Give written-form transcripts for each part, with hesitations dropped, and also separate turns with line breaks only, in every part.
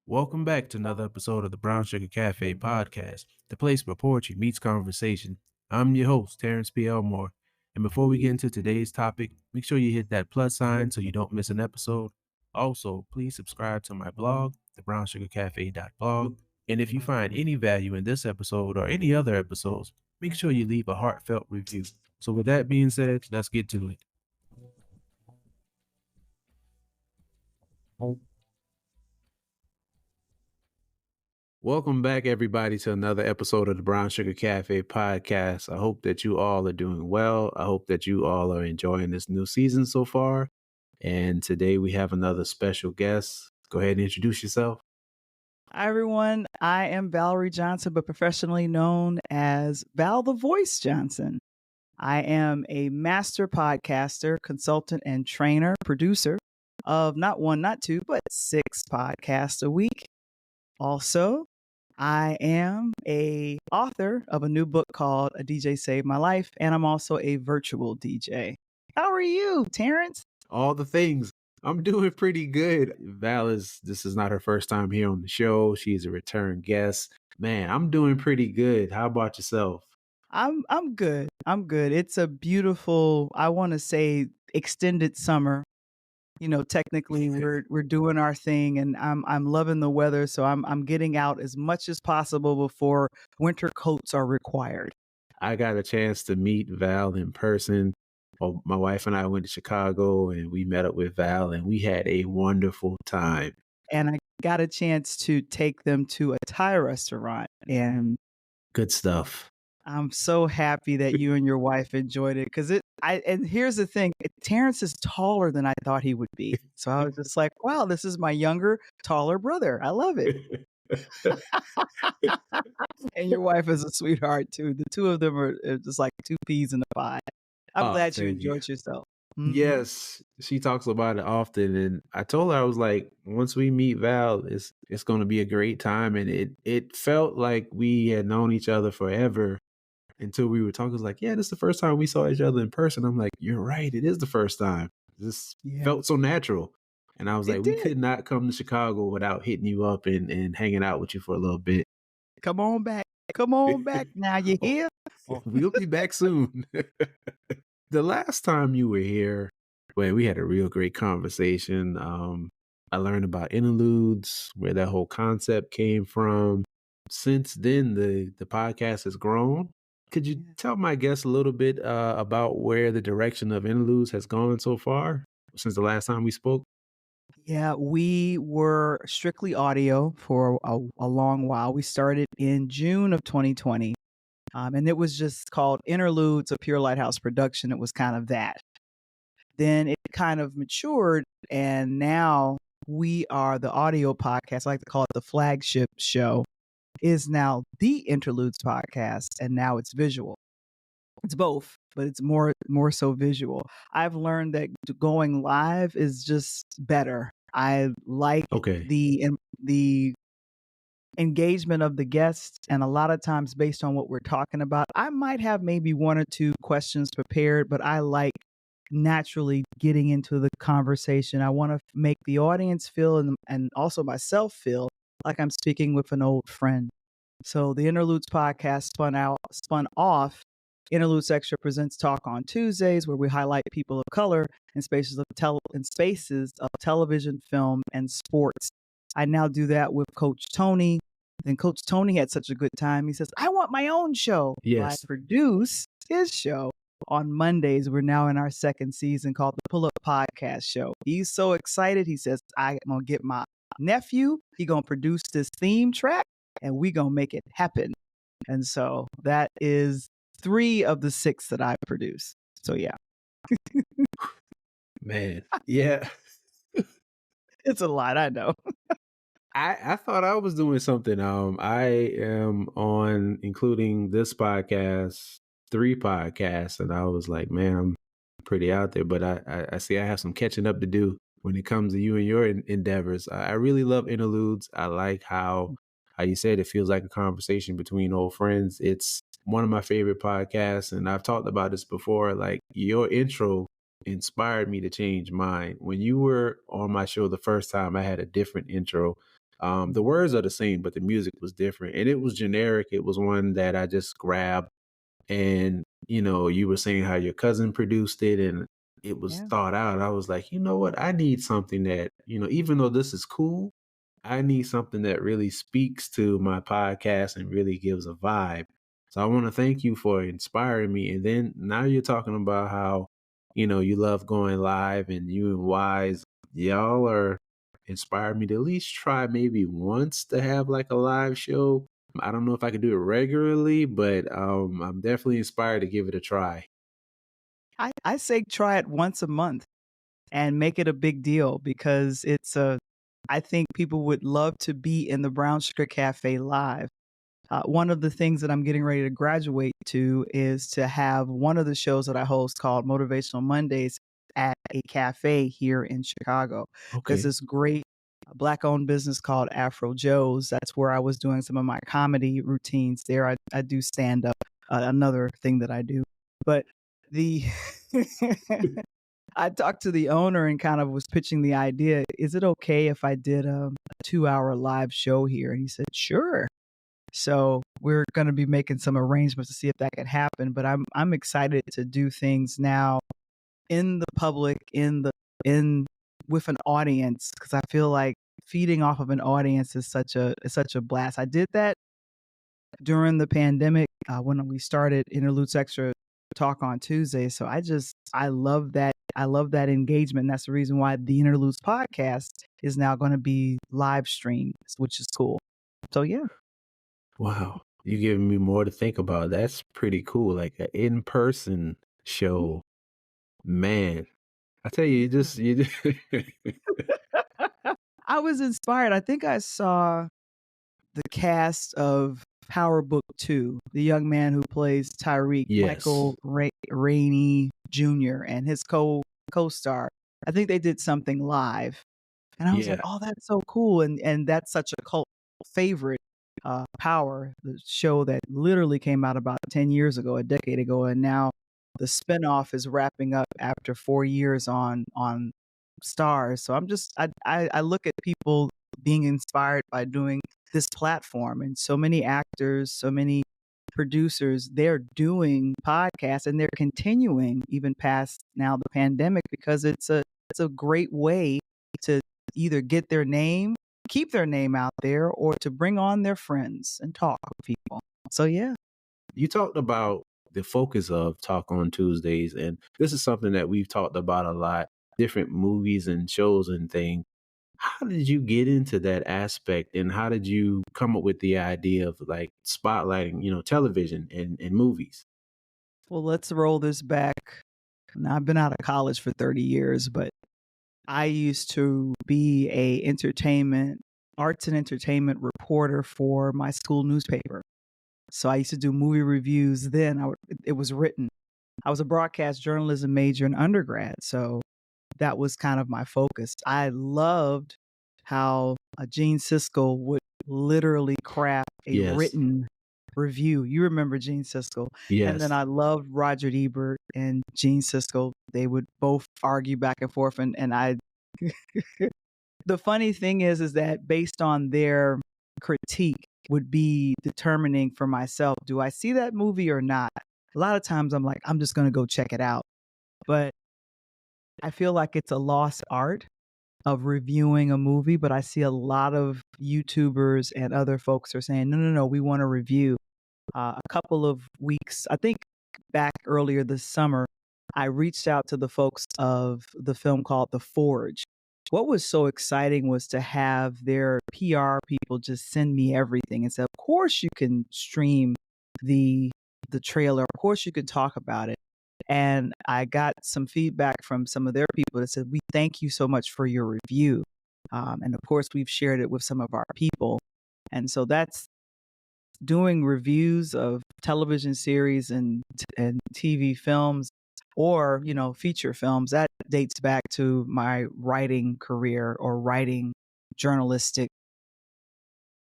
Welcome back to another episode of the Brown Sugar Cafe podcast, the place where poetry meets conversation. I'm your host, Terrence P. Elmore. And before we get into today's topic, make sure you hit that plus sign so you don't miss an episode. Also, please subscribe to my blog, theBrownSugarCafe.blog. And if you find any value in this episode or any other episodes, make sure you leave a heartfelt review. So with that being said, let's get to it. Welcome back, everybody, to another episode of the Brown Sugar Cafe podcast. I hope that you all are doing well. I hope that you all are enjoying this new season so far. And today we have another special guest. Go ahead and introduce yourself.
Hi, everyone. I am Valerie Johnson, but professionally known as Val the Voice Johnson. I am a master podcaster, consultant, and trainer, producer of not one, not two, but 6 podcasts a week. Also, I am a author of a new book called A DJ Saved My Life, and I'm also a virtual DJ. How are you, Terrence?
All the things. I'm doing pretty good. This is not her first time here on the show. She's a return guest. Man, I'm doing pretty good. How about yourself?
I'm good. I'm good. It's a beautiful, I want to say, extended summer. You know, technically we're doing our thing, and I'm loving the weather, so I'm getting out as much as possible before winter coats are required.
I got a chance to meet Val in person. Well, my wife and I went to Chicago and we met up with Val and we had a wonderful time.
And I got a chance to take them to a Thai restaurant, and
Good stuff.
I'm so happy that you and your wife enjoyed it, because and here's the thing, Terrence is taller than I thought he would be. So I was just like, wow, this is my younger, taller brother. I love it. And your wife is a sweetheart too. The two of them are just like 2 peas in a pod. I'm glad you
Thank you.
enjoyed yourself. Mhm.
Yes, she talks about it often, and I told her, I was like, once we meet Val, it's going to be a great time. And it felt like we had known each other forever until we were talking. It was like, yeah, this is the first time we saw each other in person. I'm like, you're right, it is the first time. This
Yeah,
felt so natural. And I was like,
it
we
did.
could not come to Chicago without hitting you up and hanging out with you for a little bit.
Come on back. Come on back. Now you here?
We'll be back soon. The last time you were here, well, we had a real great conversation. I learned about interludes, where that whole concept came from. Since then, the podcast has grown. Could you tell my guests a little bit about where the direction of interludes has gone so far since the last time we spoke?
Yeah, we were strictly audio for a long while. We started in June of 2020. And it was just called Interludes, a Pure Lighthouse production. It was kind of that. Then it kind of matured, and now we are the audio podcast. I like to call it the flagship show, is now the Interludes podcast, and now it's visual. It's both, but it's more so visual. I've learned that going live is just better. I like
Okay.
the engagement of the guests, and a lot of times based on what we're talking about, I might have maybe 1 or 2 questions prepared, but I like naturally getting into the conversation. I want to make the audience feel and also myself feel like I'm speaking with an old friend. So the Interludes podcast spun off. Interludes Extra presents Talk on Tuesdays, where we highlight people of color in spaces of television, film, and sports. I now do that with Coach Tony. Then Coach Tony had such a good time. He says, I want my own show.
Yes.
I produce his show on Mondays. We're now in our 2nd season, called the Pull Up Podcast Show. He's so excited. He says, I'm going to get my nephew. He's going to produce this theme track, and we're going to make it happen. And so that is 3 of the 6 that I produce. So yeah.
Man. Yeah.
It's a lot, I know.
I thought I was doing something. I am on, including this podcast, 3 podcasts, and I was like, man, I'm pretty out there. But I see I have some catching up to do when it comes to you and your endeavors. I really love interludes. I like how you said it feels like a conversation between old friends. It's one of my favorite podcasts, and I've talked about this before. Like, your intro inspired me to change mine. When you were on my show the first time, I had a different intro. The words are the same, but the music was different, and it was generic. It was one that I just grabbed, and you were saying how your cousin produced it, and it was
Yeah.
thought out. I was like, you know what? I need something that, even though this is cool, I need something that really speaks to my podcast and really gives a vibe. So I want to thank you for inspiring me. And then now you're talking about how, you love going live, and you and Wise, y'all are inspired me to at least try maybe once to have like a live show. I don't know if I could do it regularly, but I'm definitely inspired to give it a try.
I say try it once a month and make it a big deal because I think people would love to be in the Brown Sugar Cafe live. One of the things that I'm getting ready to graduate to is to have one of the shows that I host called Motivational Mondays at a cafe here in Chicago. There's
Okay.
this great Black owned business called Afro Joe's. That's where I was doing some of my comedy routines there. I do stand up, another thing that I do. But the I talked to the owner and kind of was pitching the idea. Is it okay if I did a 2 hour live show here? And he said, sure. So we're going to be making some arrangements to see if that can happen. But I'm excited to do things now in the public, in with an audience, because I feel like feeding off of an audience is such a blast. I did that during the pandemic when we started Interludes Extra Talk on Tuesday. So I love that. I love that engagement. And that's the reason why the Interludes podcast is now going to be live streamed, which is cool. So yeah.
Wow. You giving me more to think about. That's pretty cool. Like an in-person show. Man. I tell you,
I was inspired. I think I saw the cast of Power Book 2, the young man who plays Tyreek,
yes.
Michael Rainey Jr., and his co-star. I think they did something live. And I was like,
Yeah.
"Oh, that's so cool." And that's such a cult favorite, Power, the show that literally came out about 10 years ago, a decade ago, and now the spinoff is wrapping up after 4 years on Stars. So I look at people being inspired by doing this platform, and so many actors, so many producers, they're doing podcasts and they're continuing even past now the pandemic because it's a great way to either get their name, keep their name out there, or to bring on their friends and talk with people. So yeah.
You talked about the focus of Talk on Tuesdays, and this is something that we've talked about a lot, different movies and shows and things. How did you get into that aspect, and how did you come up with the idea of like spotlighting, television and movies?
Well, let's roll this back. Now, I've been out of college for 30 years, but I used to be a arts and entertainment reporter for my school newspaper. So I used to do movie reviews then. It was written. I was a broadcast journalism major in undergrad, so that was kind of my focus. I loved how Gene Siskel would literally craft a
Yes.
written review. You remember Gene Siskel. And then
Yes.
I loved Roger Ebert and Gene Siskel. They would both argue back and forth, and I the funny thing is that based on their critique would be determining for myself, do I see that movie or not? A lot of times I'm like, I'm just going to go check it out. But I feel like it's a lost art of reviewing a movie, but I see a lot of YouTubers and other folks are saying, no, no, no, we want to review. A couple of weeks, I think back earlier this summer, I reached out to the folks of the film called The Forge. What was so exciting was to have their PR people just send me everything and say, of course you can stream the trailer, of course you can talk about it. And I got some feedback from some of their people that said, we thank you so much for your review. And of course, we've shared it with some of our people. And so that's doing reviews of television series and TV films or, feature films. That dates back to my writing career or writing journalistic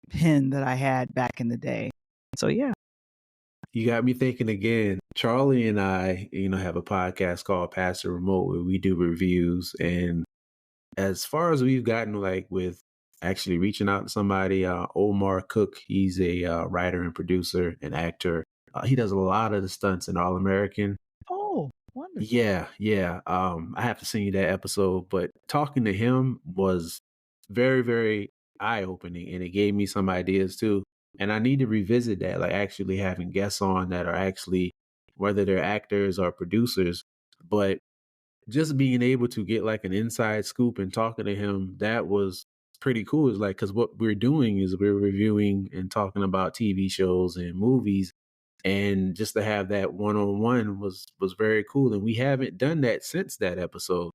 pen that I had back in the day. So, yeah.
You got me thinking again. Charlie and I, have a podcast called Pastor Remote where we do reviews. And as far as we've gotten like with actually reaching out to somebody. Omar Cook, he's a writer and producer and actor. He does a lot of the stunts in All American.
Oh, wonderful.
Yeah, yeah. I have to send you that episode, but talking to him was very, very eye opening, and it gave me some ideas too. And I need to revisit that, like actually having guests on that are actually, whether they're actors or producers, but just being able to get like an inside scoop and talking to him, that was pretty cool. It's like, because what we're doing is we're reviewing and talking about TV shows and movies, and just to have that one-on-one was very cool, and we haven't done that since that episode.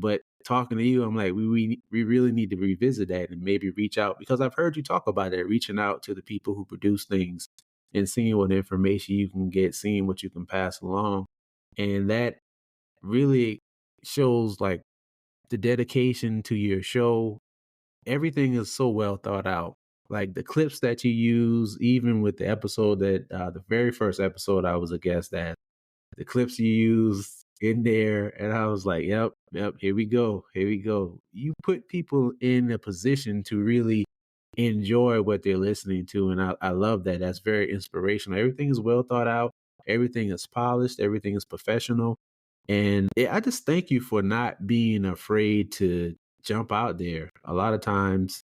But talking to you, I'm like, we really need to revisit that and maybe reach out, because I've heard you talk about it, reaching out to the people who produce things and seeing what information you can get, seeing what you can pass along. And that really shows like the dedication to your show. Everything is so well thought out. Like the clips that you use, even with the episode that the very first episode I was a guest at, the clips you use in there, and I was like, yep, yep, here we go, here we go. You put people in a position to really enjoy what they're listening to, and I love that. That's very inspirational. Everything is well thought out, everything is polished, everything is professional, and I just thank you for not being afraid to jump out there. A lot of times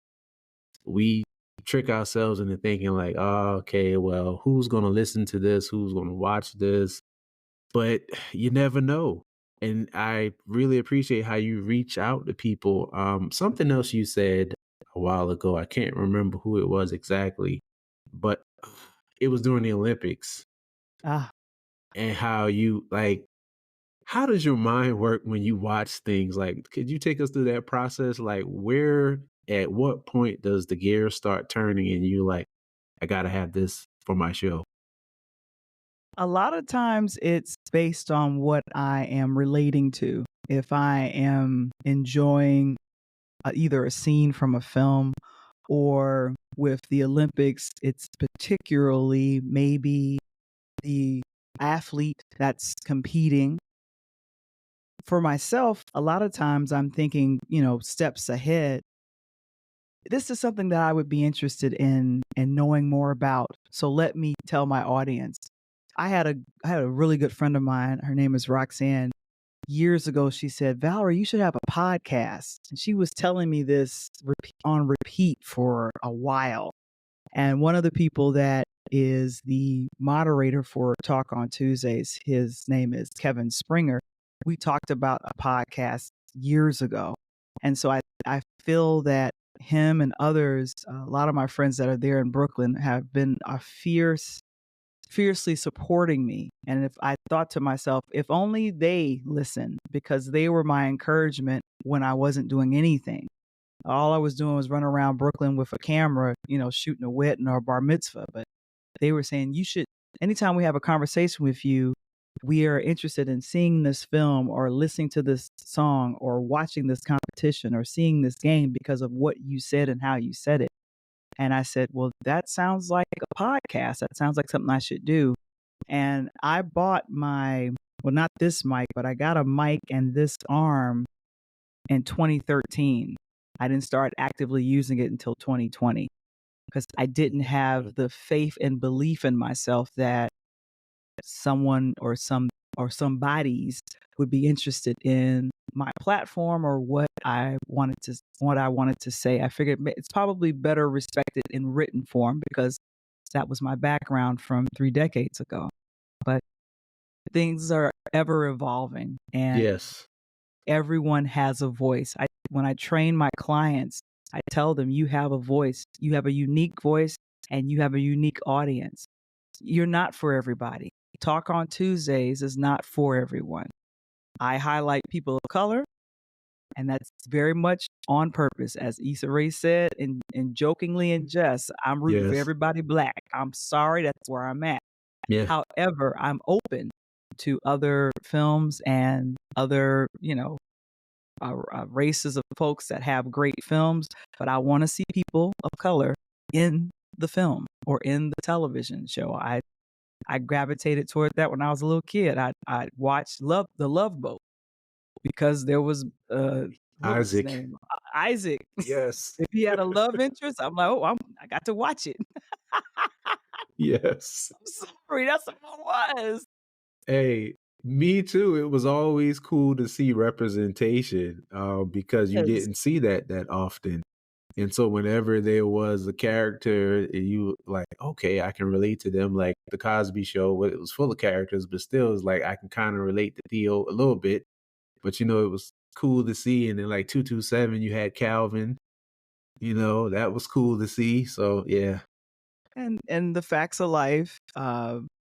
we trick ourselves into thinking like, oh, okay, well, who's going to listen to this? Who's going to watch this? But you never know. And I really appreciate how you reach out to people. Something else you said a while ago, I can't remember who it was exactly, but it was during the Olympics,
Ah,
and how you like, how does your mind work when you watch things? Like, could you take us through that process? Like, at what point does the gears start turning and you like, I gotta have this for my show?
a lot of times it's based on what I am relating to. If I am enjoying either a scene from a film, or with the Olympics, it's particularly maybe the athlete that's competing. For myself, a lot of times I'm thinking, steps ahead. This is something that I would be interested in knowing more about. So let me tell my audience. I had a really good friend of mine. Her name is Roxanne. Years ago, she said, "Valerie, you should have a podcast." And she was telling me this on repeat for a while. And one of the people that is the moderator for Talk on Tuesdays, his name is Kevin Springer. We talked about a podcast years ago. And so I feel that him and others, a lot of my friends that are there in Brooklyn, have been a fiercely supporting me. And if I thought to myself, if only they listened, because they were my encouragement when I wasn't doing anything. All I was doing was running around Brooklyn with a camera, shooting a wedding or a bar mitzvah. But they were saying, you should, anytime we have a conversation with you, we are interested in seeing this film or listening to this song or watching this competition or seeing this game because of what you said and how you said it. And I said, well, that sounds like a podcast. That sounds like something I should do. And I bought well, not this mic, but I got a mic and this arm in 2013. I didn't start actively using it until 2020 because I didn't have the faith and belief in myself that someone or somebody's would be interested in my platform or what I wanted to say. I figured it's probably better respected in written form because that was my background from 3 decades ago. But things are ever evolving and
Yes.
everyone has a voice. When I train my clients, I tell them you have a voice. You have a unique voice and you have a unique audience. You're not for everybody. Talk on Tuesdays is not for everyone. I highlight people of color, and that's very much on purpose. As Issa Rae said, and jokingly in jest, I'm rooting for
Yes.
everybody black. I'm sorry, that's where I'm at.
Yeah.
However, I'm open to other films and other, races of folks that have great films, but I want to see people of color in the film or in the television show. I gravitated toward that when I was a little kid. I watched The Love Boat because there was what was his
Isaac.
name? Isaac.
Yes.
If he had a love interest, I'm like, oh, I got to watch it.
Yes.
I'm sorry, that's what it was.
Hey, me too. It was always cool to see representation, because you
Yes.
didn't see that often. And so whenever there was a character and you like, okay, I can relate to them, like the Cosby Show, where it was full of characters, but still it's like I can kind of relate to Theo a little bit. But it was cool to see. And then like 227, you had Calvin, that was cool to see. So yeah.
And The Facts of Life,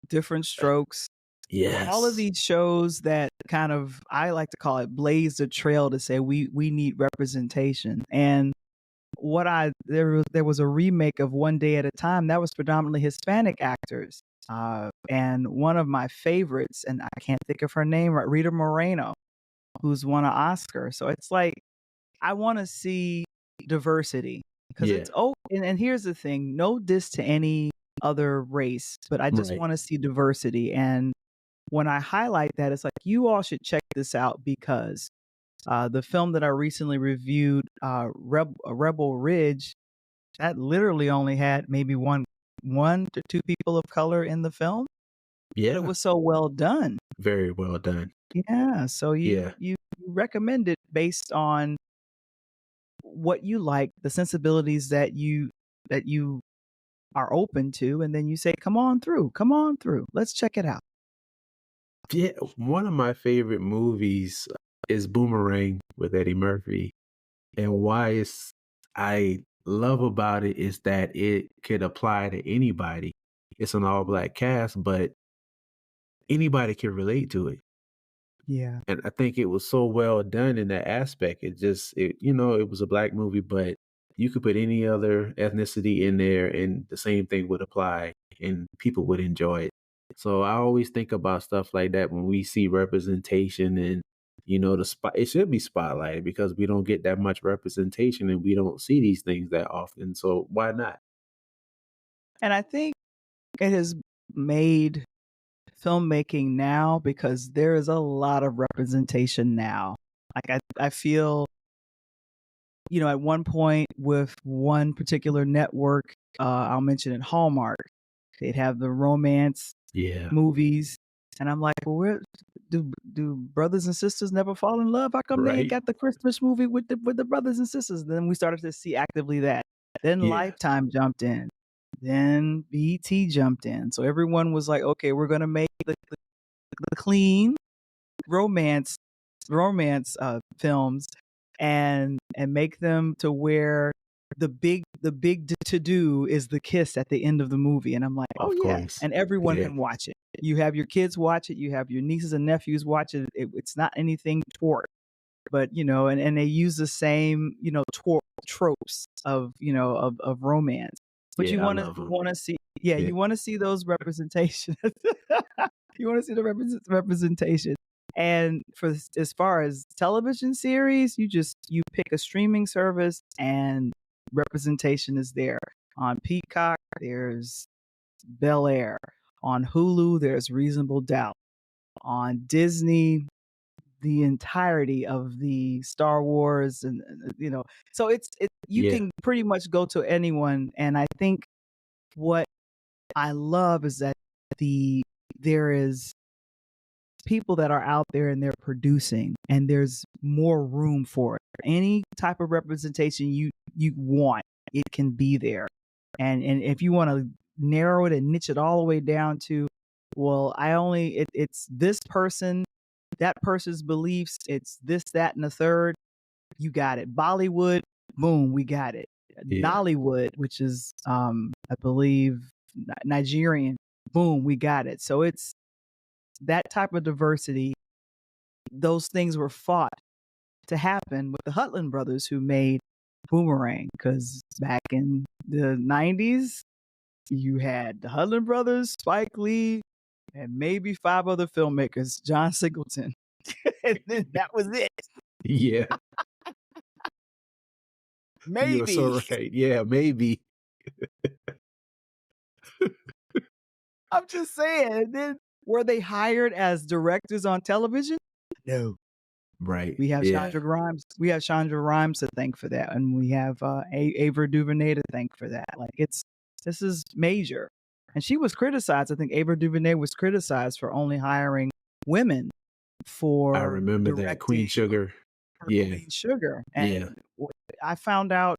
Different Strokes, all of
Yes.
these shows that kind of, I like to call it, blazed a trail to say we need representation. And there was a remake of One Day at a Time that was predominantly Hispanic actors. And one of my favorites, and I can't think of her name right, Rita Moreno, who's won an Oscar. So it's like I want to see diversity because
Yeah.
it's and here's the thing, no diss to any other race, but I just
Right.
want to see diversity. And when I highlight that, it's like you all should check this out because the film that I recently reviewed, Rebel Ridge, that literally only had maybe one to two people of color in the film, but it
Yeah.
was so well done.
Very well done.
Yeah, so
Yeah.
you recommend it based on what you like, the sensibilities that you are open to, and then you say, come on through, let's check it out."
Yeah. One of my favorite movies is Boomerang with Eddie Murphy. And why I love about it is that it could apply to anybody. It's an all black cast, but anybody can relate to it.
Yeah.
And I think it was so well done in that aspect. It was a black movie, but you could put any other ethnicity in there and the same thing would apply and people would enjoy it. So I always think about stuff like that when we see representation and the spot it should be spotlighted because we don't get that much representation and we don't see these things that often. So why not?
And I think it has made filmmaking now because there is a lot of representation now. Like I feel, at one point with one particular network, I'll mention it, Hallmark, they'd have the romance
Yeah.
movies, and I'm like, well, where do brothers and sisters never fall in love? How come they ain't
Right.
got the Christmas movie with the brothers and sisters? Then we started to see actively that. Then
Yeah.
Lifetime jumped in. Then BT jumped in. So everyone was like, okay, we're gonna make the clean romance films and make them to where the big to do is the kiss at the end of the movie, and I'm like, oh
Of
yeah,
course.
and everyone
Yeah.
can watch it. You have your kids watch it, you have your nieces and nephews watch it. It's not anything toward, but and they use the same tropes of of romance, but you
Yeah, I
want to
love them.
see, yeah,
Yeah.
you want to see those representations. You want to see the representation. And as far as television series, you pick a streaming service and representation is there. On Peacock, there's Bel Air. On Hulu, there's Reasonable Doubt. On Disney, the entirety of the Star Wars and so you
Yeah.
can pretty much go to anyone. And I think what I love is that there is people that are out there and they're producing and there's more room for it. Any type of representation you want, it can be there. And if you want to narrow it and niche it all the way down to, well, it's this person, that person's beliefs, it's this, that, and the third, you got it. Bollywood, boom, we got it.
Yeah.
Nollywood, which is I believe Nigerian, boom, we got it. So it's that type of diversity. Those things were fought to happen with the Hutland brothers who made Boomerang, because back in the 90s, you had the Hutland brothers, Spike Lee, and maybe five other filmmakers, John Singleton. And then that was it.
Yeah. You are so
Maybe.
right. Yeah, maybe.
I'm just saying. And then were they hired as directors on television? No.
Right.
We have
Yeah.
Chandra Rhimes. We have Chandra Rhimes to thank for that, and we have Ava DuVernay to thank for that. Like this is major, and she was criticized. I think Ava DuVernay was criticized for only hiring women
I
for
remember that Queen
directing
Sugar.
for
Yeah.
Queen Sugar,
Yeah.
and I found out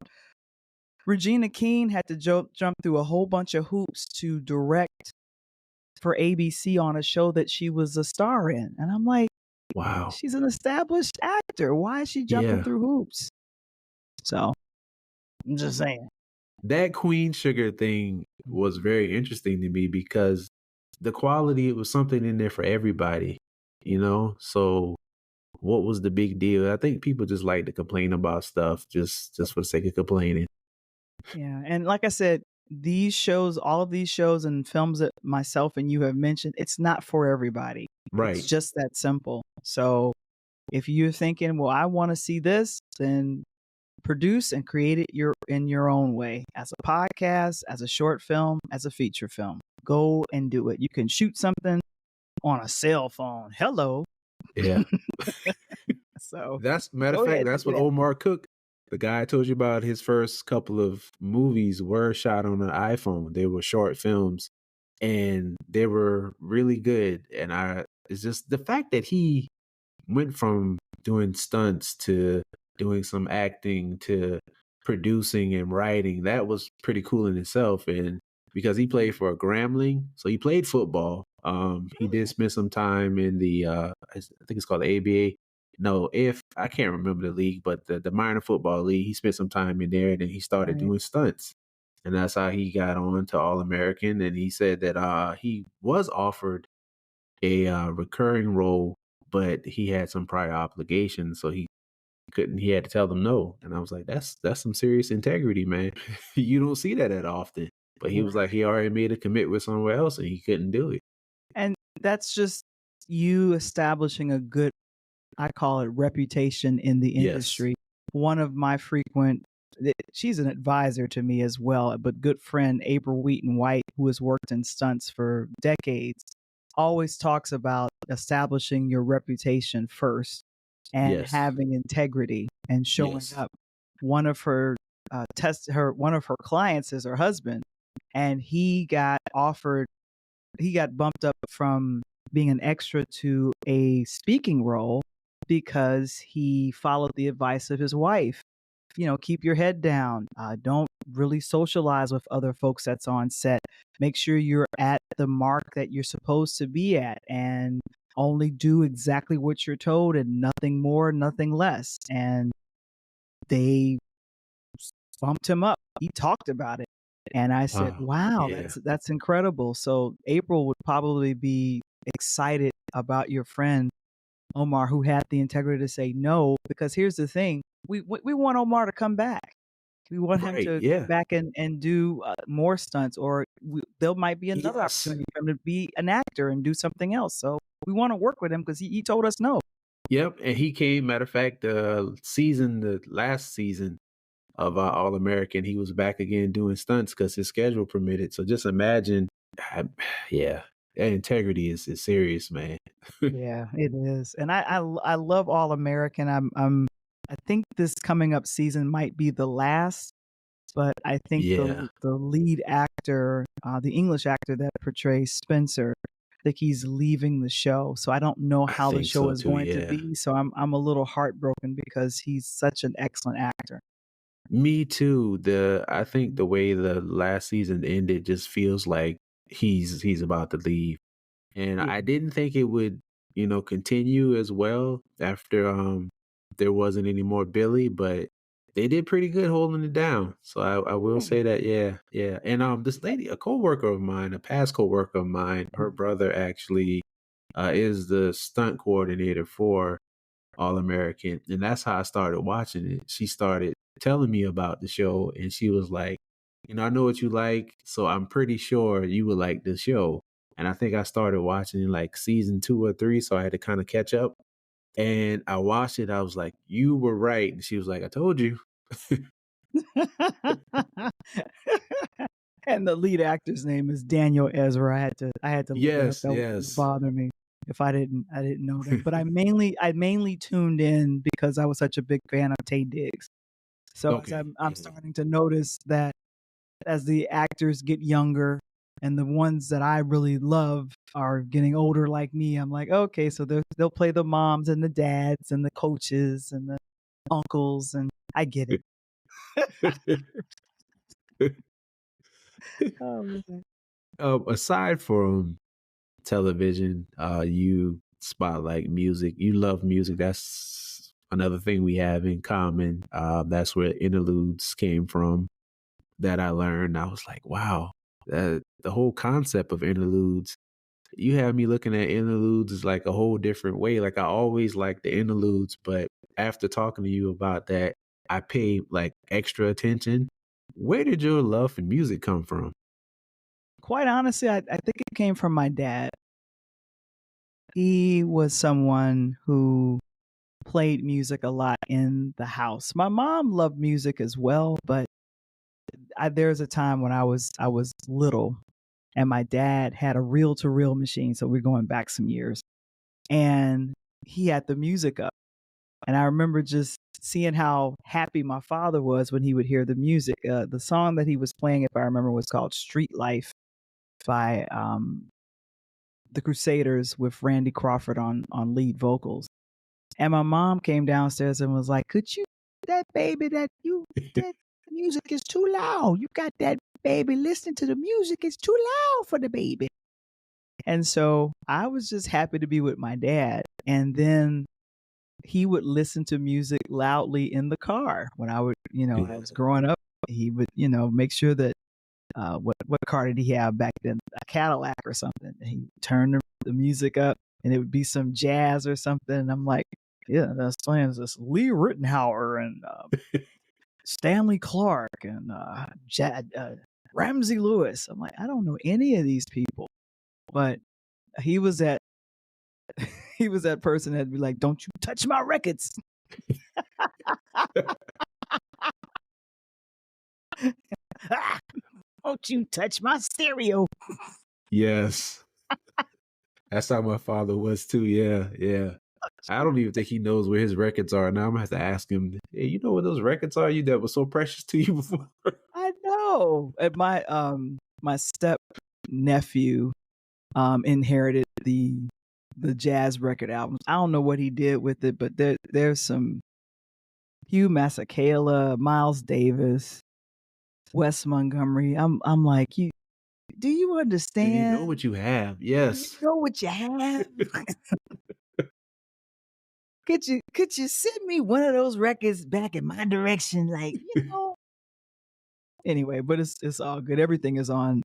Regina King had to jump through a whole bunch of hoops to direct for ABC on a show that she was a star in, and I'm like,
Wow.
she's an established actor. Why is she jumping
Yeah.
through hoops? So I'm just saying.
That Queen Sugar thing was very interesting to me because the quality, it was something in there for everybody, you know? So what was the big deal? I think people just like to complain about stuff just for the sake of complaining.
Yeah, and like I said, these shows, all of these shows and films that myself and you have mentioned, it's not for everybody. It's
Right.
just that simple. So if you're thinking, well, I want to see this, then produce and create it in your own way, as a podcast, as a short film, as a feature film. Go and do it. You can shoot something on a cell phone. Hello.
Yeah.
So
That's matter of
go
fact,
ahead,
that's
do
what
that.
Omar Cook, the guy I told you about, his first couple of movies were shot on an iPhone. They were short films and they were really good. And it's just the fact that he went from doing stunts to doing some acting to producing and writing. That was pretty cool in itself. And because he played for a Grambling, so he played football. He did spend some time in the I think it's called the ABA. No, if I can't remember the league, but the minor football league, he spent some time in there and then he started
Right.
doing stunts. And that's how he got on to All American. And he said that he was offered a recurring role, but he had some prior obligations, so he couldn't. He had to tell them no. And I was like, that's some serious integrity, man. You don't see that often. But he was like, he already made a commit with somewhere else, and he couldn't do it.
And that's just you establishing a good, I call it, reputation in the
Yes,
industry. One of my frequent, she's an advisor to me as well, but good friend, April Wheaton White, who has worked in stunts for decades, always talks about establishing your reputation first and
yes,
having integrity and showing
yes.
up. One of her one of her clients is her husband, and he got bumped up from being an extra to a speaking role because he followed the advice of his wife. You know, keep your head down. Don't really socialize with other folks that's on set. Make sure you're at the mark that you're supposed to be at, and only do exactly what you're told and nothing more, nothing less. And they bumped him up. He talked about it. And I said,
Oh,
"Wow,
yeah,
that's incredible." So April would probably be excited about your friend Omar, who had the integrity to say no. Because here's the thing: we want Omar to come back. We want him
right,
to come
yeah,
back and do more stunts, or there might be another
yes,
opportunity for him to be an actor and do something else. So we want to work with him because he told us no.
yep. And he came. Matter of fact, the last season of All American, he was back again doing stunts because his schedule permitted. So just imagine, I, yeah, that integrity is serious, man.
Yeah, it is, and I love All American. I think this coming up season might be the last, but I think
Yeah,
the lead actor, the English actor that portrays Spencer, I think he's leaving the show. So I don't know
I
how the
think
show
so
is
too.
going to
Yeah,
be. So I'm a little heartbroken because he's such an excellent actor.
me too. I think the way the last season ended just feels like he's about to leave. And
Yeah.
I didn't think it would, continue as well after there wasn't any more Billy, but they did pretty good holding it down. So I will
Yeah.
say that, yeah, yeah. And this lady, a coworker of mine, a past coworker of mine, her brother actually is the stunt coordinator for All American, and that's how I started watching it. She started telling me about the show, and she was like, I know what you like, so I'm pretty sure you would like this show. And I think I started watching like season 2 or 3, so I had to kind of catch up. And I watched it. I was like, "You were right," and she was like, "I told you."
And the lead actor's name is Daniel Ezra. I had to look it up.
Yes,
That was gonna
yes.
bother me. I didn't know that. But I mainly tuned in because I was such a big fan of Taye Diggs. So as
Okay.
I'm starting to notice that as the actors get younger and the ones that I really love are getting older like me, I'm like, okay, so they'll play the moms and the dads and the coaches and the uncles, and I get it. Oh, man.
Aside from television, you spotlight music. You love music. That's another thing we have in common. That's where interludes came from that I learned. I was like, wow, the whole concept of interludes. You have me looking at interludes as like a whole different way. Like I always like the interludes, but after talking to you about that, I pay like extra attention. Where did your love for music come from?
Quite honestly, I think it came from my dad. He was someone who played music a lot in the house. My mom loved music as well, but there's a time when I was little, and my dad had a reel to reel machine. So we're going back some years, and he had the music up, and I remember just seeing how happy my father was when he would hear the music. The song that he was playing, if I remember, was called "Street Life" by the Crusaders with Randy Crawford on lead vocals. And my mom came downstairs and was like, "Could you that baby that music is too loud. You got that baby listening to the music. It's too loud for the baby." And so I was just happy to be with my dad. And then he would listen to music loudly in the car when I
Yeah.
was growing up. He would, make sure that what car did he have back then? A Cadillac or something. He turned the music up, and it would be some jazz or something. And I'm like, yeah, that's playing this Lee Rittenhauer and Stanley Clark and Ramsey Lewis. I'm like, I don't know any of these people, but he was that he was that person that'd be like, "Don't you touch my records." "Ah, don't you touch my stereo."
Yes. That's how my father was too. Yeah, yeah. I don't even think he knows where his records are. Now I'm gonna have to ask him, hey, you know where those records are you that were so precious to you before?
I know. And my step nephew inherited the jazz record albums. I don't know what he did with it, but there's some Hugh Masekela, Miles Davis, Wes Montgomery. I'm like, do you
Do you know
understand?
what you have?
Do you
Yes.
know what you have? Could you send me one of those records back in my direction? Like, Anyway, but it's all good. Everything is on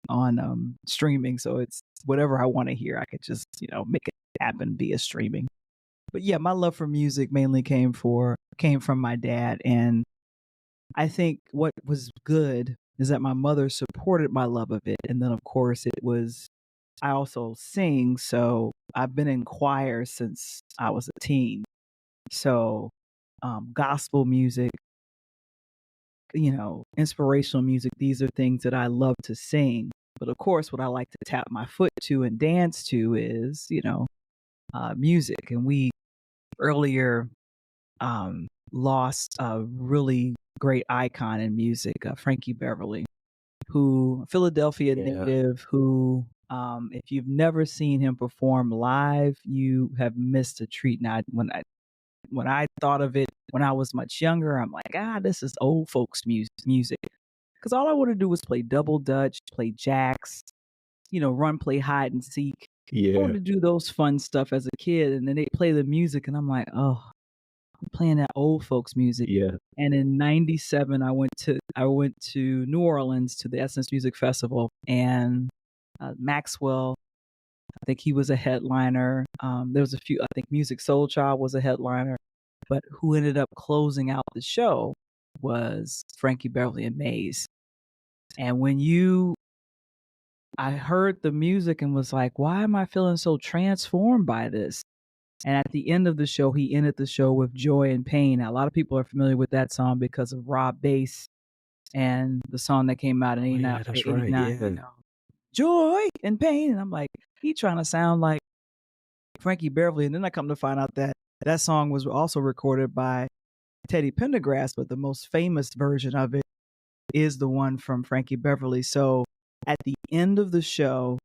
streaming, so it's whatever I want to hear. I could just, make it happen via streaming. But yeah, my love for music mainly came from my dad, and I think what was good is that my mother supported my love of it. And then of course I also sing, so I've been in choir since I was a teen. So gospel music, inspirational music, these are things that I love to sing. But of course, what I like to tap my foot to and dance to is, music. And we earlier lost a really great icon in music, Frankie Beverly, who Philadelphia
Yeah.
native, who if you've never seen him perform live, you have missed a treat. Now, when I thought of it when I was much younger, I'm like, this is old folks music. Because all I wanted to do was play double dutch, play jacks, run, play hide and seek. I
Yeah.
wanted to do those fun stuff as a kid, and then they play the music, and I'm like, oh, I'm playing that old folks music.
Yeah.
And in '97, I went to New Orleans to the Essence Music Festival, and Maxwell, I think he was a headliner. There was a few. I think Music Soul Child was a headliner, but who ended up closing out the show was Frankie Beverly and Maze. And I heard the music and was like, why am I feeling so transformed by this? And at the end of the show, he ended the show with Joy and Pain. Now, a lot of people are familiar with that song because of Rob Bass and the song that came out in
Oh
89,
yeah, that's right.
89
Yeah.
Joy and Pain. And I'm like, he trying to sound like Frankie Beverly. And then I come to find out that that song was also recorded by Teddy Pendergrass, but the most famous version of it is the one from Frankie Beverly. So at the end of the show,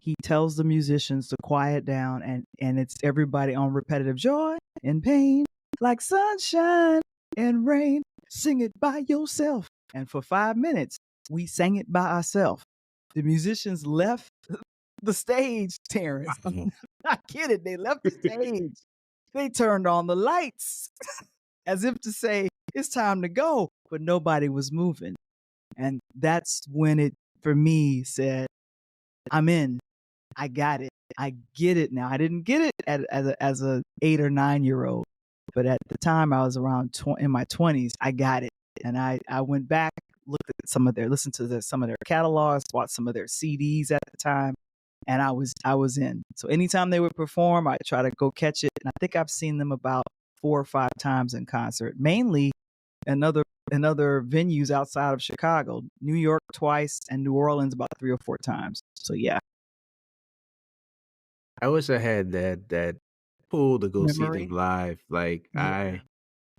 he tells the musicians to quiet down, and it's everybody on repetitive joy and pain, like sunshine and rain. Sing it by yourself. And for 5 minutes, we sang it by ourselves. The musicians left the stage, Terrence. I get it. They left the stage. They turned on the lights as if to say, it's time to go. But nobody was moving. And that's when it, for me, said, I'm in. I got it. I get it now. I didn't get it as a 8 or 9-year-old, but at the time I was around in my 20s. I got it, and I went back, looked at listened to some of their catalogs, bought some of their CDs at the time, and I was in. So anytime they would perform, I try to go catch it, and I think I've seen them about 4 or 5 times in concert, mainly in other venues outside of Chicago, New York twice, and New Orleans about 3 or 4 times. So yeah.
I wish I had that pull to go see them
Memory.
live. Like
Yeah.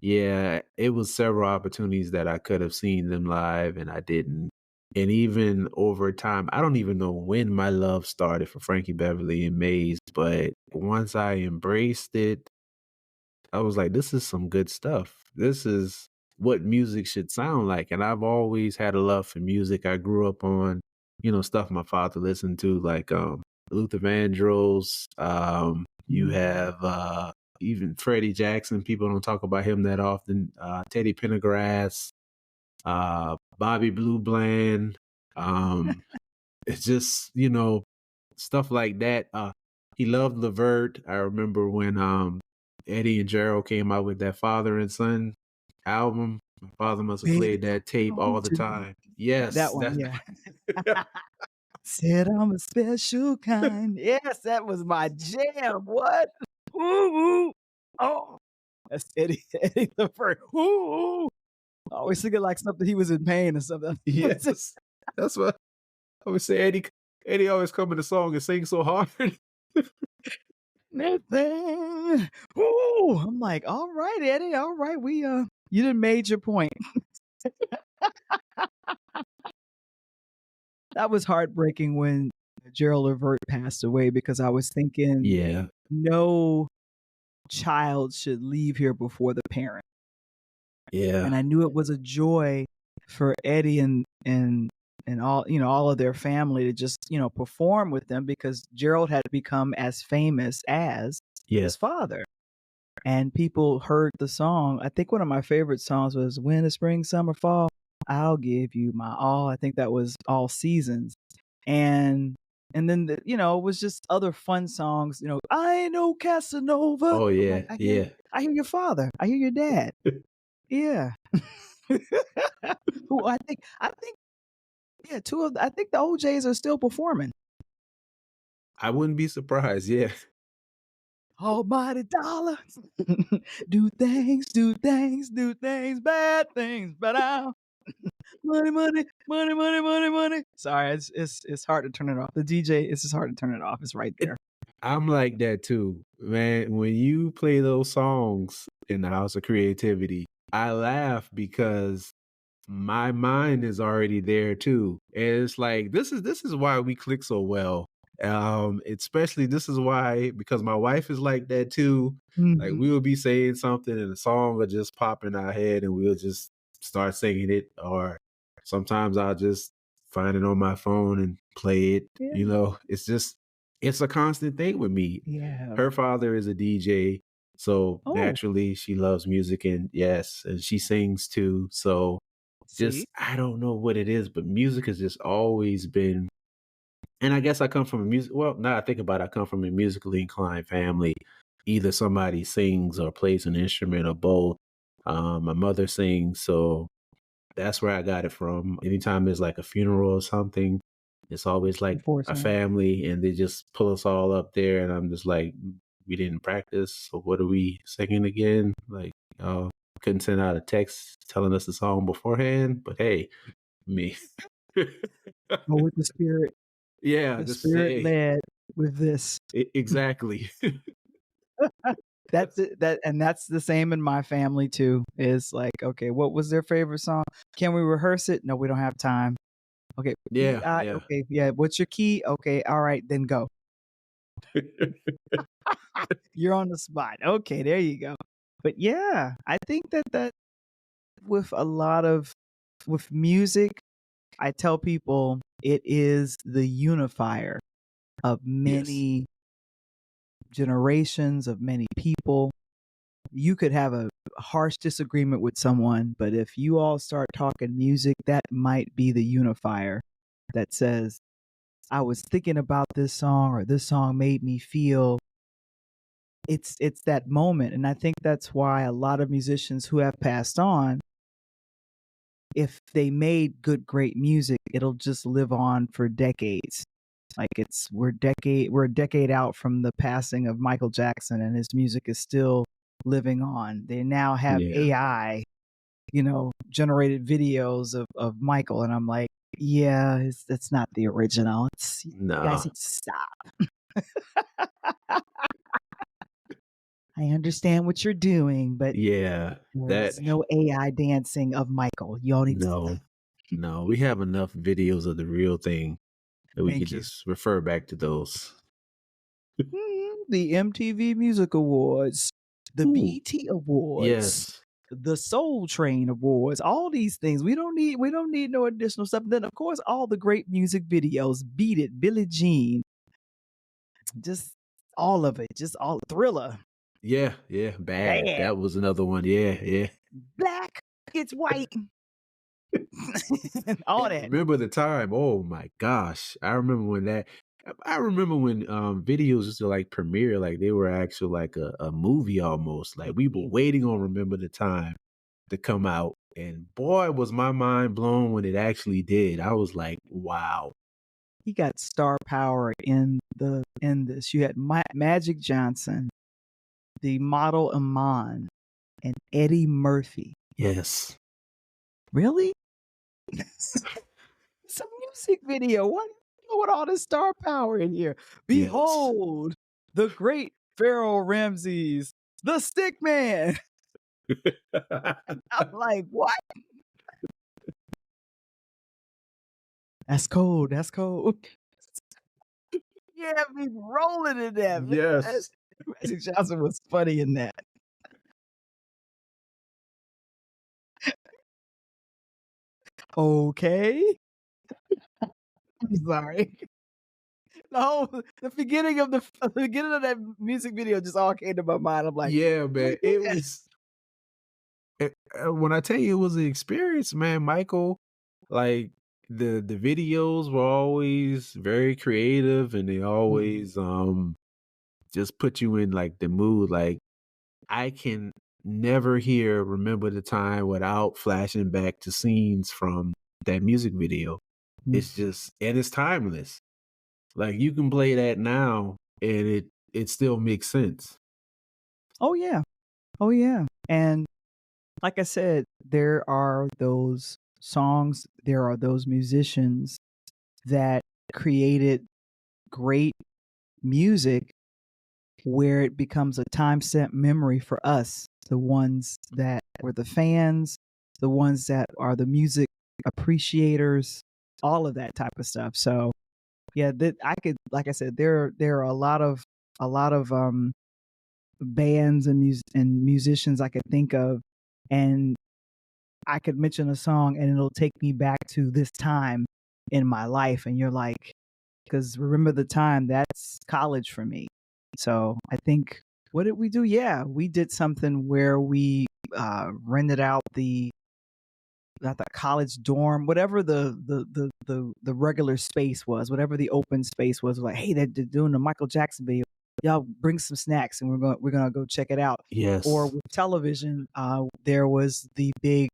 yeah, it was several opportunities that I could have seen them live and I didn't. And even over time, I don't even know when my love started for Frankie Beverly and Maze, but once I embraced it, I was like, this is some good stuff. This is what music should sound like. And I've always had a love for music. I grew up on, stuff my father listened to, like Luther Vandross. You have even Freddie Jackson. People don't talk about him that often. Teddy Pendergrass, Bobby Blue Bland. It's just, stuff like that. He loved Levert. I remember when Eddie and Gerald came out with that Father and Son album. My father must have
Baby,
played that tape all the time. Yes,
that one, yeah. Said I'm a special kind. Yes, that was my jam. What? Ooh, ooh. Oh, that's Eddie Levert. Ooh, ooh. I always think it like something he was in pain or something.
yes. That's what I would say. Eddie always come in the song and sing so hard.
Nothing. Ooh, I'm like, all right, Eddie. All right, you done made your point. That was heartbreaking when Gerald Levert passed away because I was thinking
Yeah,
no child should leave here before the parent.
yeah,
And I knew it was a joy for Eddie and all of their family to just, perform with them because Gerald had become as famous as
yeah.
his father. And people heard the song. I think one of my favorite songs was Winter, Spring, Summer, Fall, I'll Give You My All. I think that was All Seasons. And then it was just other fun songs, I ain't no Casanova.
Oh
I'm like,
yeah, yeah.
I hear your father. I hear your dad. Yeah. Who I think yeah, I think the OJs are still performing.
I wouldn't be surprised. Yeah,
Almighty dollar. Do things, do things, do things, bad things, but I money, money, money, money, money, money. Sorry, it's hard to turn it off. The DJ, it's just hard to turn it off. It's right there.
I'm like that too, man. When you play those songs in the House of Creativity, I laugh because my mind is already there too. And it's like this is why we click so well. Especially this is why, because my wife is like that too. Like
Mhm.
we will be saying something and the song will just pop in our head and we'll just start singing it. Or sometimes I'll just find it on my phone and play it.
Yeah.
It's a constant thing with me.
Yeah.
Her father is a DJ, so
Oh,
naturally she loves music, and yes, and she sings too. So
see?
just I don't know what it is, but music has just always been. And I guess I come from a music. Well, now I think about it, I come from a musically inclined family. Either somebody sings or plays an instrument or both. My mother sings, so that's where I got it from. Anytime there's like a funeral or something, it's always like a
Unfortunate.
family, and they just pull us all up there, and I'm just like, we didn't practice, so what are we singing again? Like, couldn't send out a text telling us the song beforehand, but hey, me.
Go with the spirit.
Yeah,
The
just
spirit
say,
led. with this.
Exactly.
That's it. That's the same in my family too. Is like, okay, what was their favorite song? Can we rehearse it? No, we don't have time. Okay,
Yeah, yeah.
okay, yeah. What's your key? Okay, all right, then go. You're on the spot. Okay, there you go. But yeah, I think that with a lot of with music, I tell people it is the unifier of
Yes.
many generations, of many people. You could have a harsh disagreement with someone, but if you all start talking music, that might be the unifier that says, I was thinking about this song or this song made me feel. It's that moment. And I think that's why a lot of musicians who have passed on, if they made good, great music, it'll just live on for decades. Like we're a decade out from the passing of Michael Jackson and his music is still living on. They now have
Yeah.
AI, generated videos of Michael. And I'm like, yeah, it's not the original. You guys
No.
need to stop. I understand what you're doing, but
Yeah. That
there's no AI dancing of Michael. Y'all need to stop.
no. No. We have enough videos of the real thing that we could
Thank you.
just refer back to those.
The MTV Music Awards, the
Ooh.
BET Awards,
Yes.
the Soul Train Awards, all these things. We don't need no additional stuff. Then of course all the great music videos, Beat It, Billie Jean, just all of it, just all Thriller,
Yeah, yeah. Bad.
Bad,
That was another one. Yeah, yeah.
Black, It's White, all
And
that.
remember the time? Oh my gosh. I remember when videos used to like premiere, like they were actually like a movie almost. Like we were waiting on Remember the Time to come out. And boy, was my mind blown when it actually did. I was like, wow.
He got star power in this. You had Magic Johnson, the model Iman, and Eddie Murphy.
Yes.
Really? It's a music video. What with all this star power in here?
Yes.
Behold, the great Pharaoh Ramses, the stick man. I'm like, what? That's cold. That's cold. Yeah, me rolling in that, man.
Yes.
Magic Johnson was funny in that. Okay. I'm sorry. The beginning of that music video just all came to my mind. I'm like,
Yeah,
look
man.
at
It
this.
was when I tell you it was an experience, man, Michael, like the videos were always very creative and they
Mhm.
always just put you in like the mood. Like I can never hear Remember the Time without flashing back to scenes from that music video.
Mm.
It's just and it's timeless. Like you can play that now and it still makes sense.
Oh yeah. Oh yeah. And like I said, there are those songs, there are those musicians that created great music where it becomes a time stamp memory for us, the ones that were the fans, the ones that are the music appreciators, all of that type of stuff. So yeah, that I could, like I said, there are a lot of bands and musicians I could think of, and I could mention a song and it'll take me back to this time in my life, and you're like, because remember the time, that's college for me. So I think, what did we do? Yeah, we did something where we rented out the not the college dorm, whatever the regular space was, whatever the open space was. Like, hey, they're doing the Michael Jackson video. Y'all bring some snacks, and we're gonna go check it out. Or
Yes.
with television, there was the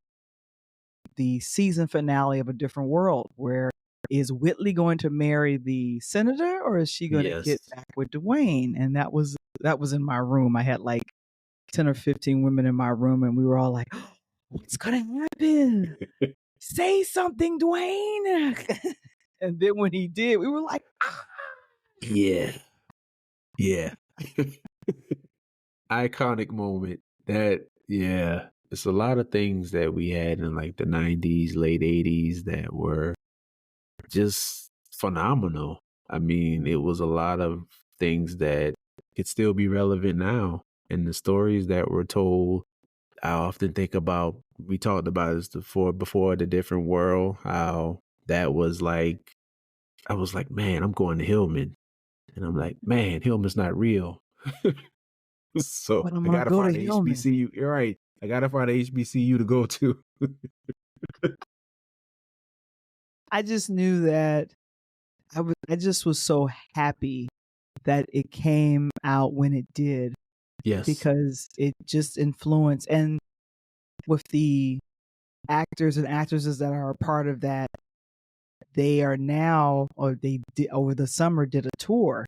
season finale of A Different World, where is Whitley going to marry the senator or is she going to get
Yes.
back with Dwayne? And that was in my room. I had like 10 or 15 women in my room, and we were all like, oh, what's going to happen? Say something, Dwayne. And then when he did, we were like, ah.
Yeah. Yeah. Iconic moment. That yeah. It's a lot of things that we had in like the 90s, late 80s that were just phenomenal. I mean, it was a lot of things that could still be relevant now. And the stories that were told, I often think about, we talked about this before the different world, how that was like, I was like, man, I'm going to Hillman. And I'm like, man, Hillman's not real. So
But I'm
I
gonna
gotta
go to
find a
Hillman.
HBCU. You're right. I gotta find a HBCU to go to.
I just knew that I just was so happy that it came out when it did,
Yes.
because it just influenced, and with the actors and actresses that are a part of that, they are now, or they did over the summer, did a tour,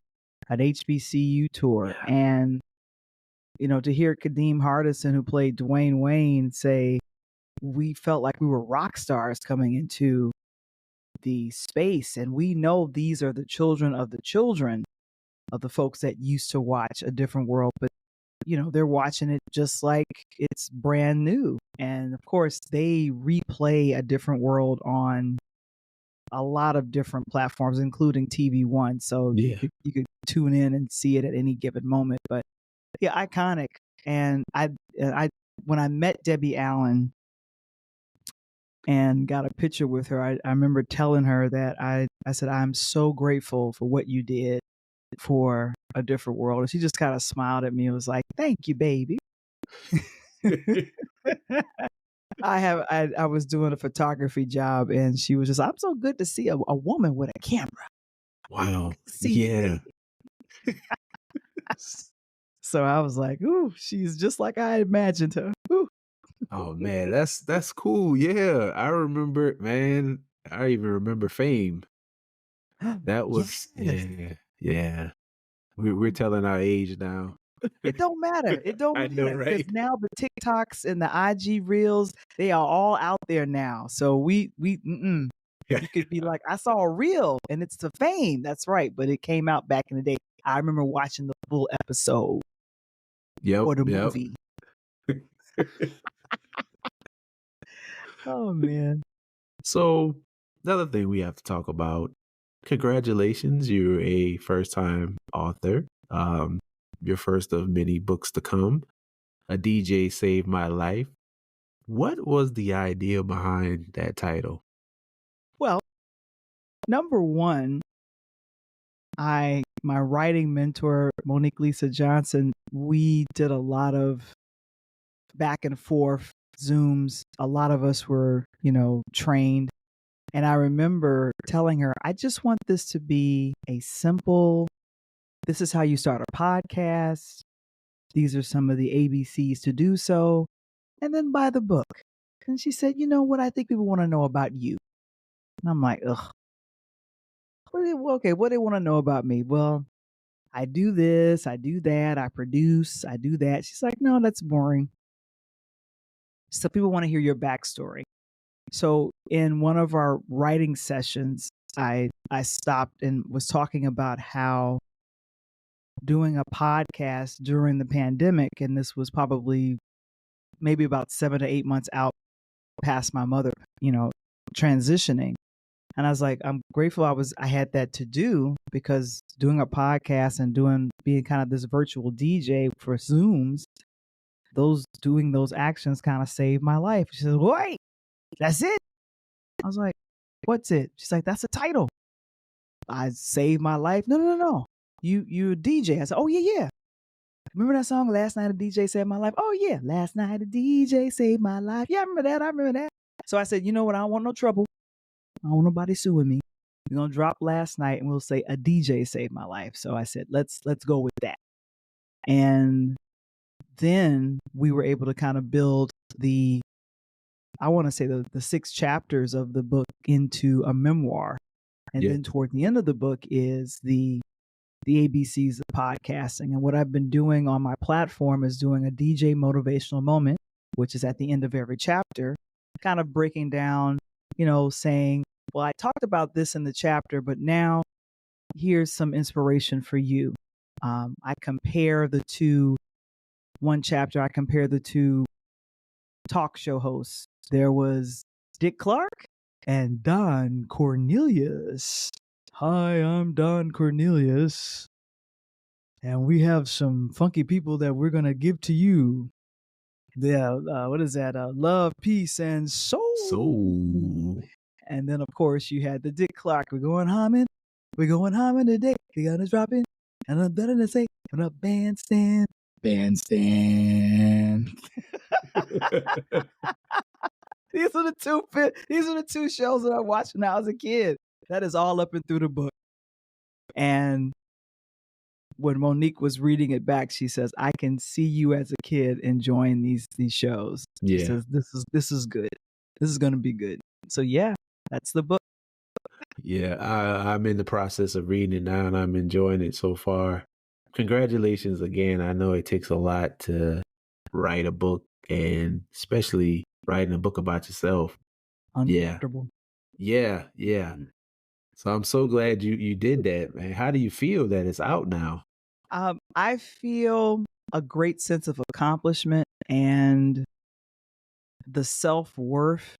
an HBCU tour.
Yeah.
And, to hear Kadeem Hardison, who played Dwayne Wayne, say, we felt like we were rock stars coming into the space. And we know these are the children of the folks that used to watch A Different World, but they're watching it just like it's brand new. And of course, they replay A Different World on a lot of different platforms, including TV One. So you
Yeah.
could you could tune in and see it at any given moment. But yeah, iconic. And I when I met Debbie Allen and got a picture with her, I remember telling her that I said, I'm so grateful for what you did for A Different World. And she just kind of smiled at me and was like, thank you, baby. I was doing a photography job, and she was just, I'm so good to see a woman with a camera.
Wow.
See you,
Yeah.
baby. So I was like, ooh, she's just like I imagined her. Ooh.
Oh man, that's cool. Yeah. I remember, man. I even remember Fame. That was
Yes.
yeah. Yeah. We're telling our age now.
It don't matter. It don't
I know,
matter, because
right?
now the TikToks and the IG reels, they are all out there now. So you could be like, I saw a reel and it's the Fame. That's right. But it came out back in the day. I remember watching the full episode
Yep,
or the
yep.
movie. Oh man.
So, another thing we have to talk about, congratulations, you're a first-time author. Your first of many books to come. A DJ Saved My Life. What was the idea behind that title?
Well, number one, my writing mentor, Monique Lisa Johnson, we did a lot of back and forth Zooms. A lot of us were, trained. And I remember telling her, I just want this to be a simple, this is how you start a podcast. These are some of the ABCs to do so. And then buy the book. And she said, you know what? I think people want to know about you. And I'm like, ugh. Okay, what do they want to know about me? Well, I do this, I do that, I produce, I do that. She's like, no, that's boring. So people want to hear your backstory. So in one of our writing sessions, I stopped and was talking about how doing a podcast during the pandemic, and this was probably maybe about 7 to 8 months out past my mother, transitioning. And I was like, I'm grateful I had that to do, because doing a podcast and being kind of this virtual DJ for Zooms, doing those actions kind of saved my life. She said, wait, that's it? I was like, what's it? She's like, that's the title. I saved my life. No, no, no, no. You a DJ. I said, oh yeah, yeah. Remember that song, Last Night a DJ Saved My Life? Oh yeah, Last Night a DJ Saved My Life. Yeah, I remember that. I remember that. So I said, you know what? I don't want no trouble. I don't want nobody suing me. We're gonna drop Last Night and we'll say a DJ saved my life. So I said, let's go with that. And then we were able to kind of build I want to say the 6 chapters of the book into a memoir. And
Yeah.
then toward the end of the book is the ABCs of podcasting. And what I've been doing on my platform is doing a DJ motivational moment, which is at the end of every chapter, kind of breaking down, saying, well, I talked about this in the chapter, but now here's some inspiration for you. I compare the two. One chapter, I compare the two talk show hosts. There was Dick Clark and Don Cornelius. Hi, I'm Don Cornelius, and we have some funky people that we're gonna give to you. Yeah, what is that? Love, peace, and soul.
So
And then, of course, you had the Dick Clark. We're going humming. We're going humming today. We're gonna drop in, and I'm better to say, on a bandstand, bandstand. These are the two shows that I watched when I was a kid. That is all up and through the book. And when Monique was reading it back, she says, "I can see you as a kid enjoying these shows." She
yeah.
says, "This is good. This is going to be good." So yeah, that's the book.
Yeah, I'm in the process of reading it now and I'm enjoying it so far. Congratulations again. I know it takes a lot to write a book and especially writing a book about yourself.
Uncomfortable.
Yeah. So I'm so glad you did that, man. How do you feel that it's out now?
I feel a great sense of accomplishment and the self-worth.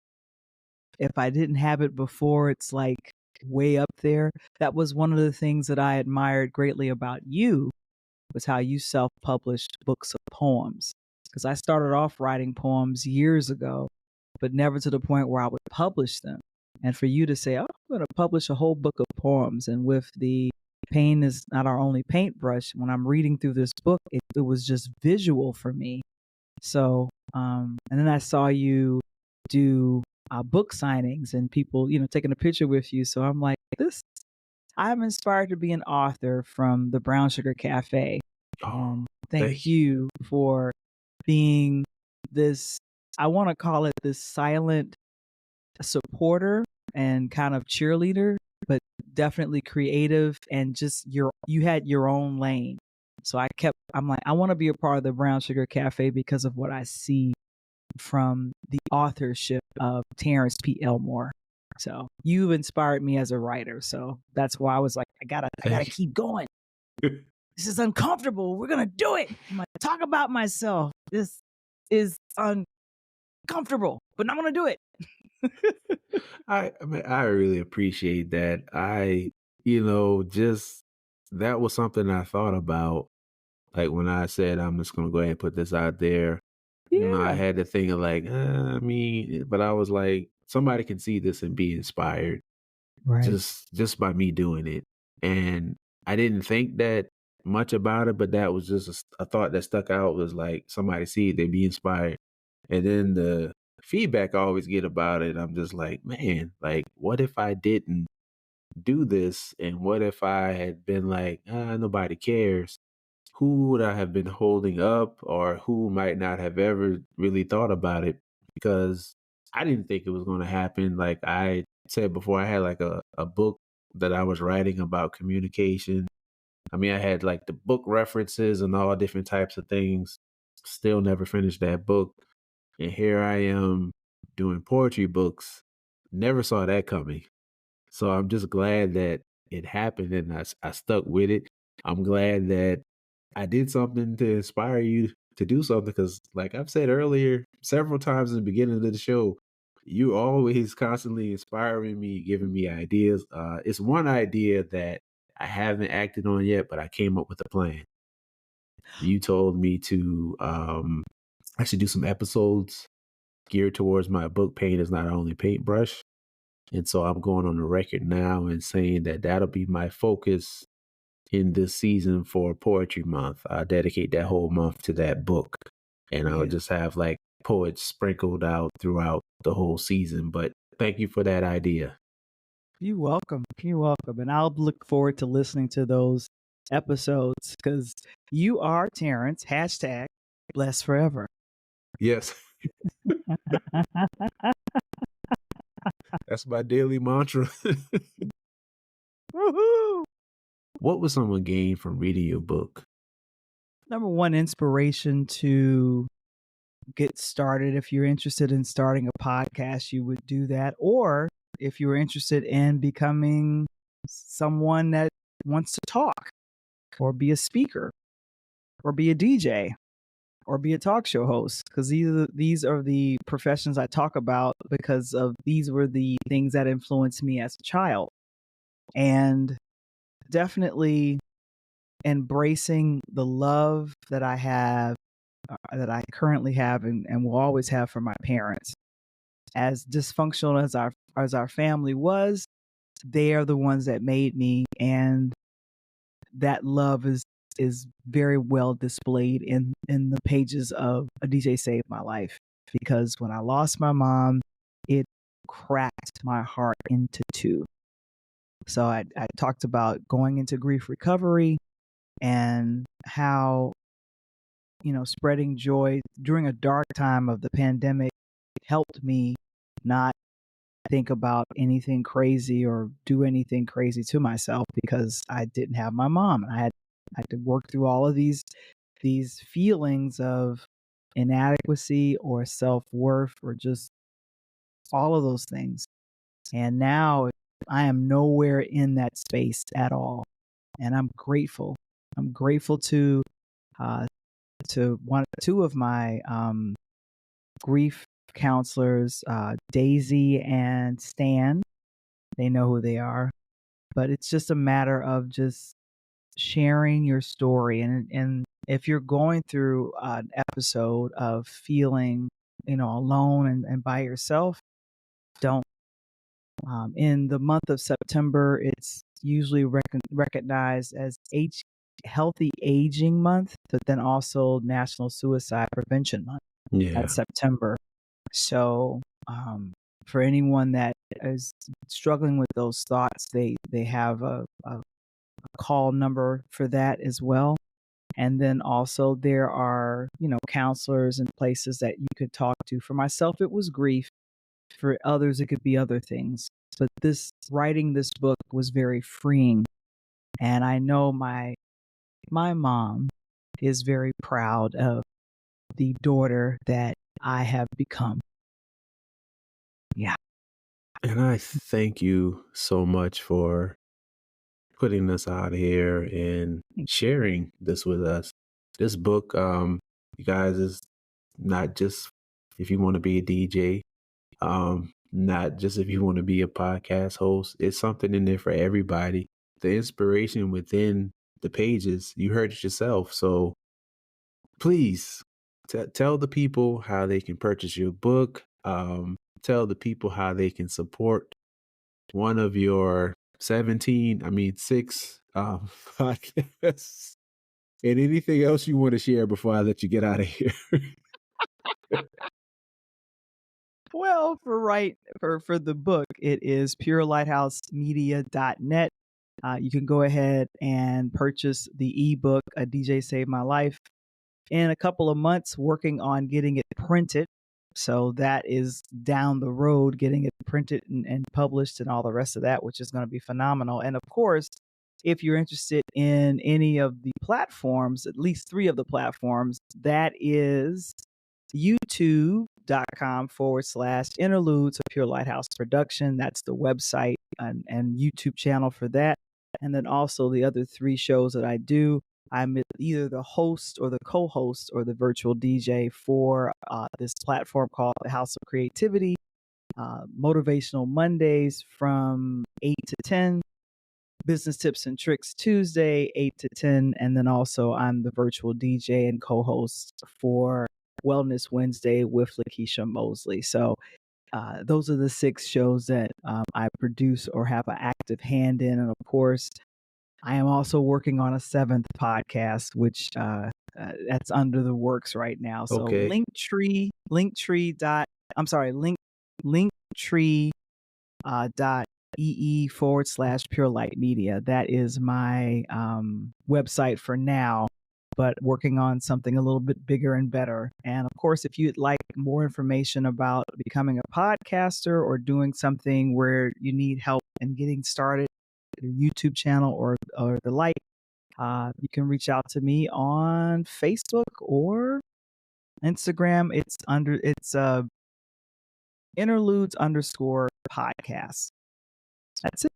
If I didn't have it before, it's like way up there. That was one of the things that I admired greatly about you, was how you self-published books of poems. Because I started off writing poems years ago, but never to the point where I would publish them. And for you to say, "Oh, I'm going to publish a whole book of poems," and with the pain is not our only paintbrush, when I'm reading through this book, it was just visual for me. So, and then I saw you do book signings and people, taking a picture with you. So I'm like, I'm inspired to be an author from the Brown Sugar Cafe.
Oh,
And thank you for being this, I want to call it this silent supporter and kind of cheerleader, but definitely creative and just you had your own lane. So I'm like, I want to be a part of the Brown Sugar Cafe because of what I see from the authorship of Terrence P. Elmore. So you've inspired me as a writer. So that's why I was like, I gotta keep going. This is uncomfortable. We're gonna do it. I'm gonna talk about myself. This is uncomfortable, but I'm gonna do it.
I mean, I really appreciate that. Just that was something I thought about. Like when I said I'm just gonna go ahead and put this out there. I
Yeah.
had to think of like, but I was like, somebody can see this and be inspired
Right.
just by me doing it. And I didn't think that much about it, but that was just a thought that stuck out was like somebody see it, they be inspired. And then the feedback I always get about it, I'm just like, man, like what if I didn't do this? And what if I had been like, nobody cares? Who would I have been holding up or who might not have ever really thought about it? Because I didn't think it was going to happen. Like I said before, I had like a book that I was writing about communication. I mean, I had like the book references and all different types of things. Still never finished that book. And here I am doing poetry books. Never saw that coming. So I'm just glad that it happened and I stuck with it. I'm glad that I did something to inspire you to do something because, like I've said earlier, several times in the beginning of the show, you always constantly inspiring me, giving me ideas. It's one idea that I haven't acted on yet, but I came up with a plan. You told me to actually do some episodes geared towards my book Paint is Not Only Paintbrush. And so I'm going on the record now and saying that that'll be my focus in this season for Poetry Month. I dedicate that whole month to that book. And I'll just have like poets sprinkled out throughout the whole season. But thank you for that idea.
You're welcome. You're welcome. And I'll look forward to listening to those episodes because you are Terrence, hashtag blessed forever.
Yes. That's my daily mantra.
Woohoo!
What would someone gain from reading your book?
Number one, inspiration to get started. If you're interested in starting a podcast, you would do that. Or if you're interested in becoming someone that wants to talk, or be a speaker or be a DJ or be a talk show host, because these are the professions I talk about because of these were the things that influenced me as a child. And definitely embracing the love that I have, that I currently have and will always have for my parents. As dysfunctional as our family was, they are the ones that made me, and that love is very well displayed in the pages of A DJ Saved My Life. Because when I lost my mom, it cracked my heart into two. So I talked about going into grief recovery and how, spreading joy during a dark time of the pandemic helped me not think about anything crazy or do anything crazy to myself, because I didn't have my mom. I had to work through all of these feelings of inadequacy or self-worth or just all of those things. And now I am nowhere in that space at all. And I'm grateful. I'm grateful uh, to two of my grief counselors, Daisy and Stan. They know who they are. But it's just a matter of just sharing your story. And if you're going through an episode of feeling, alone and by yourself, don't. In the month of September, it's usually recognized as Healthy Aging Month, but then also National Suicide Prevention Month.
Yeah.
That's September. So for anyone that is struggling with those thoughts, they have a call number for that as well. And then also there are, counselors and places that you could talk to. For myself, it was grief. For others, it could be other things. But writing this book was very freeing. And I know my mom is very proud of the daughter that I have become. Yeah.
And I thank you so much for putting this out here and sharing this with us. This book, you guys, is not just if you want to be a DJ, not just if you want to be a podcast host. It's something in there for everybody. The inspiration within the pages, you heard it yourself. So please tell the people how they can purchase your book. Tell the people how they can support one of your 6 podcasts, and anything else you want to share before I let you get out of here.
Well, for the book, it is purelighthouse.media.net. You can go ahead and purchase the ebook, A DJ Saved My Life. In a couple of months, working on getting it printed. So that is down the road, getting it printed and published and all the rest of that, which is going to be phenomenal. And of course, if you're interested in any of the platforms, at least 3 of the platforms, that is youtube.com/interludes of Pure Lighthouse Production. That's the website and YouTube channel for that. And then also the other 3 shows that I do. I'm either the host or the co-host or the virtual DJ for this platform called the House of Creativity. Motivational Mondays from 8 to 10. Business Tips and Tricks Tuesday, 8 to 10. And then also I'm the virtual DJ and co-host for Wellness Wednesday with Lakeisha Mosley. So those are the 6 shows that I produce or have an active hand in. And of course, I am also working on a 7th podcast, which that's under the works right now. So
Okay.
linktree.ee/Pure Light Media. That is my website for now, but working on something a little bit bigger and better. And of course, if you'd like more information about becoming a podcaster or doing something where you need help in getting started, your YouTube channel or the like, you can reach out to me on Facebook or Instagram. It's interludes_podcast. That's it.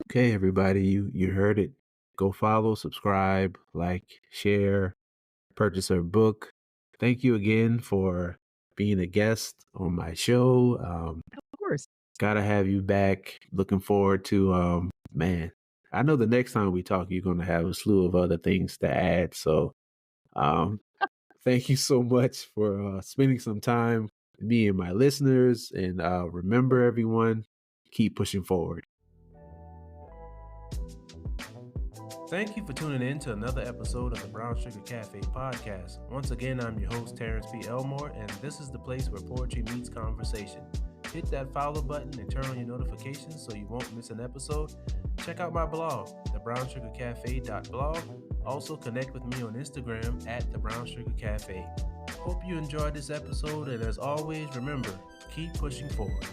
Okay, everybody, you heard it. go follow, subscribe, like, share, purchase her book. Thank you again for being a guest on my show.
Of course.
Gotta have you back. Looking forward to man. I know the next time we talk, you're gonna have a slew of other things to add. So um thank you so much for spending some time with me and my listeners. And remember, everyone, keep pushing forward. Thank you for tuning in to another episode of the Brown Sugar Cafe podcast. Once again, I'm your host, Terrence P. Elmore, and this is the place where poetry meets conversation. Hit that follow button and turn on your notifications so you won't miss an episode. Check out my blog, thebrownsugarcafe.blog. Also connect with me on Instagram at thebrownsugarcafe. Hope you enjoyed this episode, and as always, remember, keep pushing forward.